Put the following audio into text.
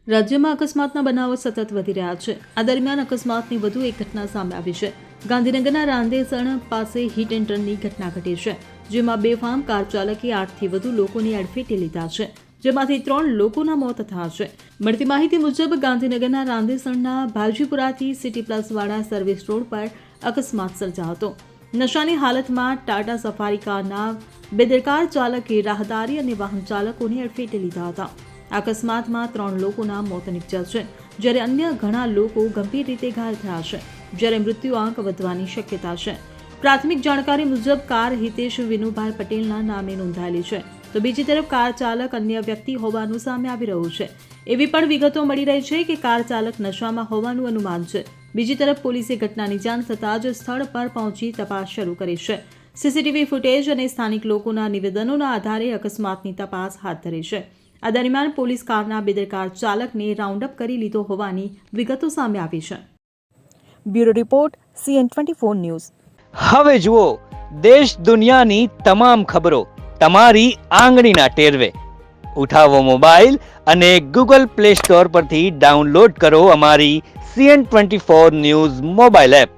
રાજ્યમાં અકસ્માતના બનાવો સતત વધી રહ્યા છે. આ દરમિયાન અકસ્માતની વધુ એક ઘટના સામે આવી છે. ગાંધીનગરના રાંદેસણ પાસે હિટ એન્ડ રનની ઘટના ઘટી છે, જેમાં બેફામ કાર ચાલકે 8થી વધુ લોકોની અડફેટે લીધા છે, જેમાંથી 3 લોકોના મોત થયા છે. મળતી માહિતી મુજબ ગાંધીનગરના રાંદેસણના ભાજીપુરાથી સિટી પ્લસવાળા સર્વિસ રોડ પર અકસ્માત સર્જાયો હતો. નશાની હાલતમાં ટાટા સફારી કારના બેદરકાર ચાલકે રાહદારી અને વાહન ચાલકોને અડફેટે લીધા હતા. અકસ્માતમાં 3 લોકોના મોત નીપજ્યા છે, જ્યારે અન્ય ઘણા લોકો ગંભીર રીતે ઘાયલ થયા છે, જ્યારે મૃત્યુઆંક વધવાની શક્યતા છે. પ્રાથમિક જાણકારી મુજબ કાર હિતેશ વિનુભાઈ પટેલના નામે નોંધાયેલી છે, તો બીજી તરફ કાર ચાલક અન્ય વ્યક્તિ હોવાનું સામે આવી રહ્યું છે. એવી પણ વિગતો મળી રહી છે કે કાર ચાલક નશામાં હોવાનું અનુમાન છે. બીજી તરફ પોલીસે ઘટનાની જાણ થતાં જ સ્થળ પર પહોંચી તપાસ શરૂ કરી છે. સીસીટીવી ફૂટેજ અને સ્થાનિક લોકોના નિવેદનોના આધારે અકસ્માતની તપાસ હાથ ધરી છે. આ દરમિયાન પોલીસ કારના બેદરકાર ચાલકને રાઉન્ડ અપ કરી લીધો હોવાની વિગતો સામે આવી છે. Bureau report CN24 news. હવે જુઓ દેશ દુનિયાની તમામ ખબરો તમારી આંગળીના ટેરવે. ઉઠાવો મોબાઈલ અને Google Play Store પરથી ડાઉનલોડ કરો અમારી CN24 ન્યૂઝ મોબાઈલ એપ.